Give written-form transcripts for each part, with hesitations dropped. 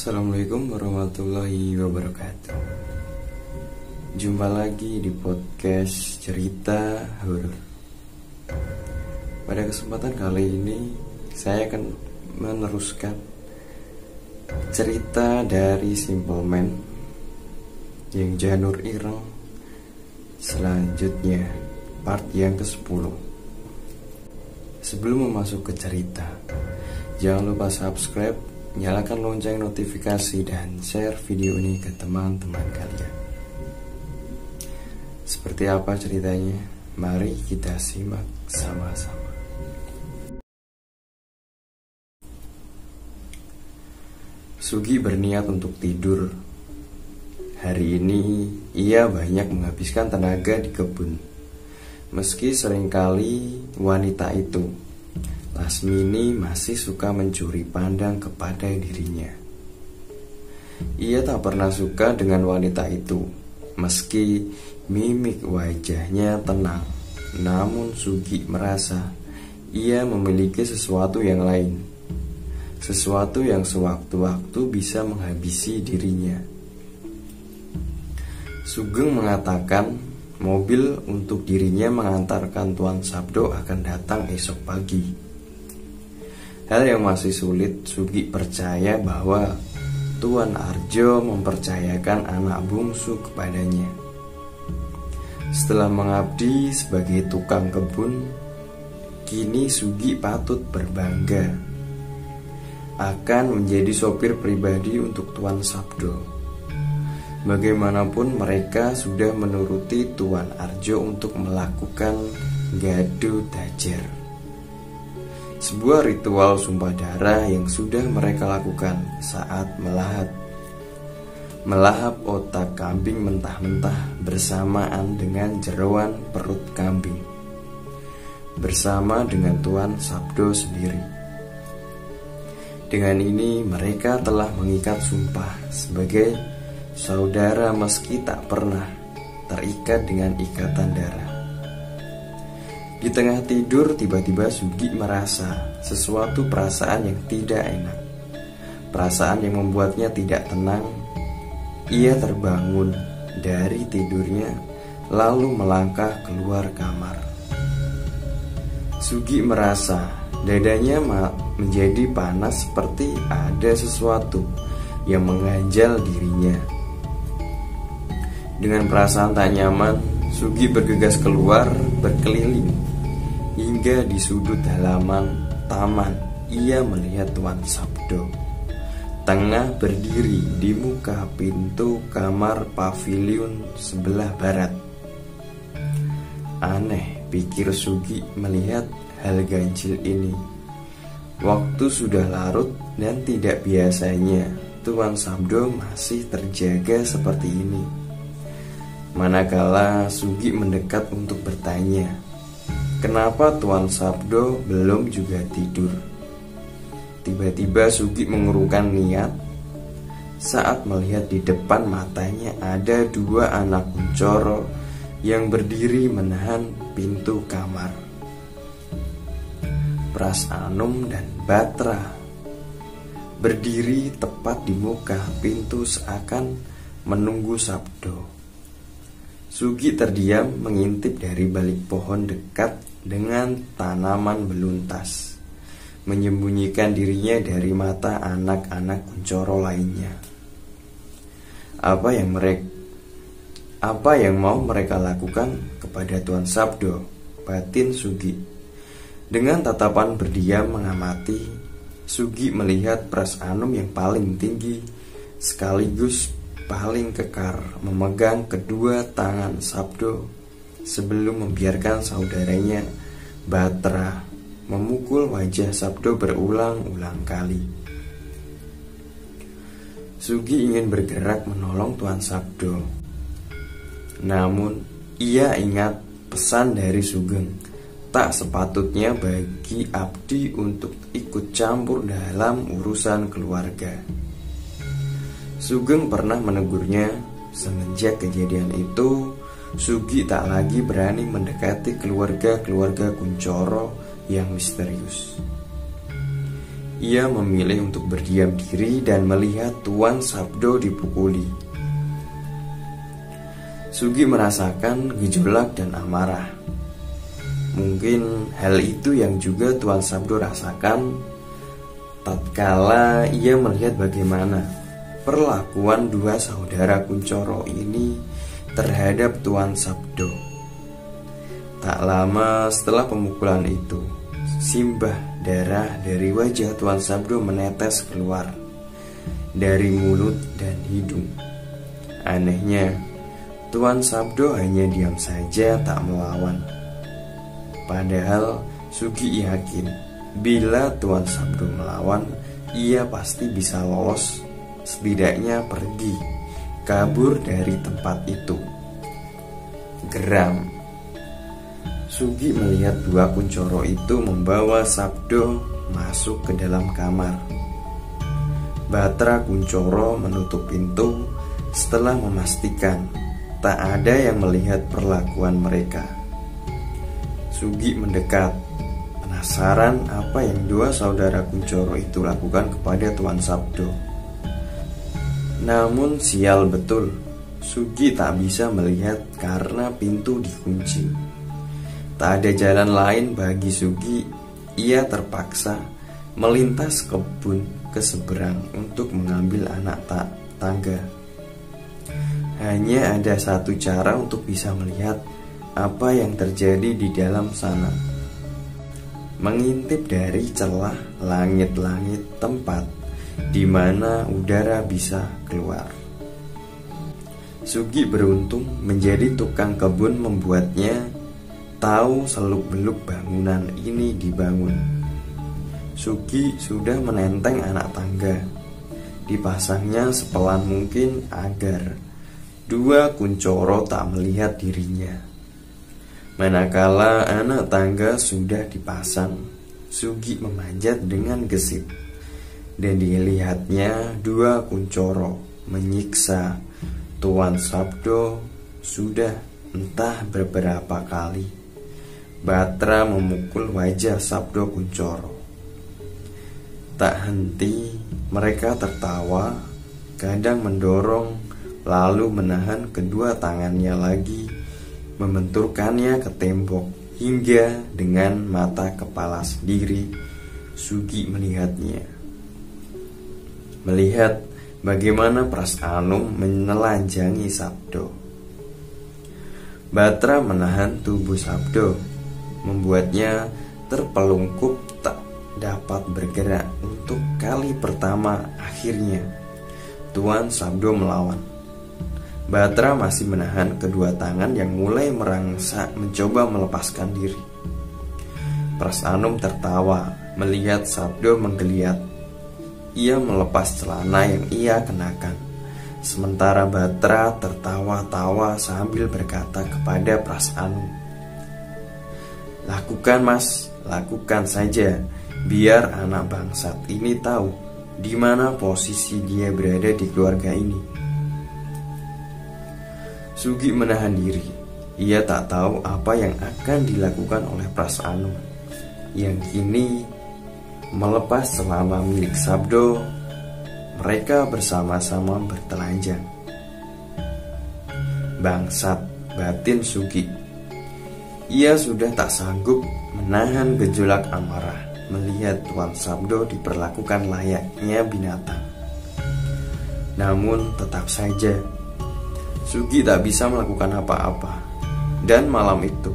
Assalamualaikum warahmatullahi wabarakatuh. Jumpa lagi di podcast cerita horor. Pada kesempatan kali ini saya akan meneruskan cerita dari Simple Man yang Janur Ireng, selanjutnya part yang ke-10. Sebelum masuk ke cerita, jangan lupa subscribe, nyalakan lonceng notifikasi, dan share video ini ke teman-teman kalian. Seperti apa ceritanya? Mari kita simak sama-sama. Sugi berniat untuk tidur. Hari ini ia banyak menghabiskan tenaga di kebun. Meski seringkali wanita itu, Lasmini, masih suka mencuri pandang kepada dirinya. Ia tak pernah suka dengan wanita itu, meski mimik wajahnya tenang. Namun Sugi merasa ia memiliki sesuatu yang lain, sesuatu yang sewaktu-waktu bisa menghabisi dirinya. Sugeng mengatakan mobil untuk dirinya mengantarkan Tuan Sabdo akan datang esok pagi. Hal yang masih sulit Sugi percaya bahwa Tuan Arjo mempercayakan anak bungsu kepadanya. Setelah mengabdi sebagai tukang kebun, kini Sugi patut berbangga akan menjadi sopir pribadi untuk Tuan Sabdo. Bagaimanapun mereka sudah menuruti Tuan Arjo untuk melakukan gado dajar, sebuah ritual sumpah darah yang sudah mereka lakukan saat melahap otak kambing mentah-mentah bersamaan dengan jeroan perut kambing, bersama dengan Tuan Sabdo sendiri. Dengan ini mereka telah mengikat sumpah sebagai saudara meski tak pernah terikat dengan ikatan darah. Di tengah tidur, tiba-tiba Sugi merasa sesuatu perasaan yang tidak enak. Perasaan yang membuatnya tidak tenang. Ia terbangun dari tidurnya, lalu melangkah keluar kamar. Sugi merasa dadanya menjadi panas, seperti ada sesuatu yang mengganjal dirinya. Dengan perasaan tak nyaman, Sugi bergegas keluar berkeliling. Hingga di sudut halaman taman, ia melihat Tuan Sabdo tengah berdiri di muka pintu kamar pavilion sebelah barat. Aneh, pikir Sugi melihat hal ganjil ini. Waktu sudah larut dan tidak biasanya Tuan Sabdo masih terjaga seperti ini. Manakala Sugi mendekat untuk bertanya, kenapa Tuan Sabdo belum juga tidur? Tiba-tiba Sugi mengurungkan niat saat melihat di depan matanya ada dua anak kuncoro yang berdiri menahan pintu kamar. Pras Anom dan Batra berdiri tepat di muka pintu seakan menunggu Sabdo. Sugi terdiam mengintip dari balik pohon dekat dengan tanaman beluntas, menyembunyikan dirinya dari mata anak-anak kuncoro lainnya. Apa yang mau mereka lakukan kepada Tuan Sabdo? Batin Sugi. Dengan tatapan berdiam mengamati, Sugi melihat Pras Anom yang paling tinggi sekaligus paling kekar memegang kedua tangan Sabdo sebelum membiarkan saudaranya Batra memukul wajah Sabdo berulang-ulang kali. Sugi ingin bergerak menolong Tuan Sabdo, namun ia ingat pesan dari Sugeng, tak sepatutnya bagi abdi untuk ikut campur dalam urusan keluarga. Sugeng pernah menegurnya. Semenjak kejadian itu, Sugi tak lagi berani mendekati keluarga-keluarga kuncoro yang misterius. ia memilih untuk berdiam diri dan melihat Tuan Sabdo dipukuli. Sugi merasakan gejolak dan amarah. Mungkin hal itu yang juga Tuan Sabdo rasakan tatkala ia melihat bagaimana perlakuan dua saudara Kuncoro ini terhadap Tuan Sabdo. Tak lama setelah pemukulan itu, simbah darah dari wajah Tuan Sabdo menetes keluar dari mulut dan hidung. Anehnya, Tuan Sabdo hanya diam saja, tak melawan. Padahal Sugi yakin bila Tuan Sabdo melawan, ia pasti bisa lolos, setidaknya pergi, kabur dari tempat itu. Geram, Sugi melihat dua Kuncoro itu membawa Sabdo masuk ke dalam kamar. Batra Kuncoro menutup pintu setelah memastikan tak ada yang melihat perlakuan mereka. Sugi mendekat, penasaran apa yang dua saudara Kuncoro itu lakukan kepada Tuan Sabdo. Namun sial betul, Sugi tak bisa melihat karena pintu dikunci. Tak ada jalan lain bagi Sugi, ia terpaksa melintas kebun ke seberang untuk mengambil anak tangga. Hanya ada satu cara untuk bisa melihat apa yang terjadi di dalam sana. Mengintip dari celah langit-langit tempat di mana udara bisa keluar. Sugi beruntung menjadi tukang kebun membuatnya tahu seluk-beluk bangunan ini dibangun. Sugi sudah menenteng anak tangga, dipasangnya sepelan mungkin agar dua Kuncoro tak melihat dirinya. Manakala anak tangga sudah dipasang, Sugi memanjat dengan gesit, dan dilihatnya dua Kuncoro menyiksa Tuan Sabdo sudah entah beberapa kali. Batra memukul wajah Sabdo Kuncoro. Tak henti, mereka tertawa, kadang mendorong, lalu menahan kedua tangannya lagi, membenturkannya ke tembok, hingga dengan mata kepala sendiri, Sugi melihatnya. Melihat bagaimana Pras Anum menelanjangi Sabdo. Batra menahan tubuh Sabdo, membuatnya terpelungkup tak dapat bergerak. Untuk kali pertama akhirnya Tuan Sabdo melawan. Batra masih menahan kedua tangan yang mulai merangsak mencoba melepaskan diri. Pras Anum tertawa melihat Sabdo menggeliat. Ia melepas celana yang ia kenakan, sementara Batra tertawa-tawa sambil berkata kepada Pras Anum, "Lakukan mas, lakukan saja, biar anak bangsat ini tahu di mana posisi dia berada di keluarga ini." Sugi menahan diri. Ia tak tahu apa yang akan dilakukan oleh Pras Anum, yang kini melepas celana milik Sabdo. Mereka bersama-sama bertelanjang. Bangsat, batin Sugi. Ia sudah tak sanggup menahan gejolak amarah melihat Tuan Sabdo diperlakukan layaknya binatang. Namun tetap saja Sugi tak bisa melakukan apa-apa. Dan malam itu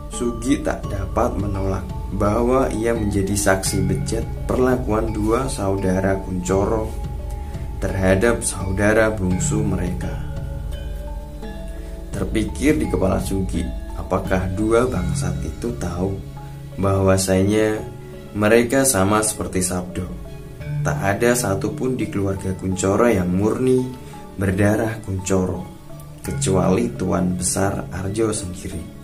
Sugi tak dapat menolak bahwa ia menjadi saksi bejat perlakuan dua saudara Kuncoro terhadap saudara bungsu mereka. Terpikir di kepala Sugi, apakah dua bangsat itu tahu bahwasanya mereka sama seperti Sabdo? Tak ada satupun di keluarga Kuncoro yang murni berdarah Kuncoro, kecuali Tuan Besar Arjo sendiri.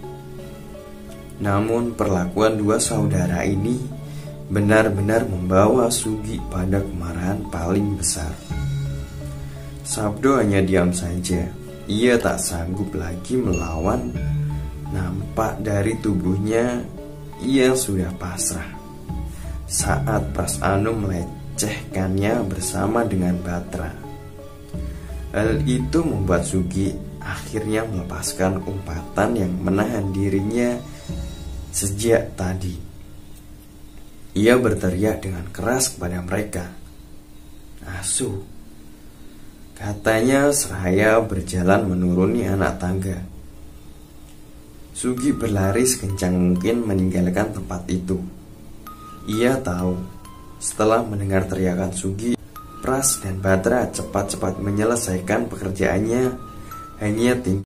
Namun perlakuan dua saudara ini benar-benar membawa Sugi pada kemarahan paling besar. Sabdo hanya diam saja. Ia tak sanggup lagi melawan. Nampak dari tubuhnya ia sudah pasrah. saat Pras Anu melecehkannya bersama dengan Batra. Hal itu membuat Sugi akhirnya melepaskan umpatan yang menahan dirinya sejak tadi. Ia berteriak dengan keras kepada mereka. "Asu," katanya seraya berjalan menuruni anak tangga. Sugi berlari sekencang mungkin meninggalkan tempat itu. Ia tahu, setelah mendengar teriakan Sugi, Pras dan Batra cepat-cepat menyelesaikan pekerjaannya, hanya tinggal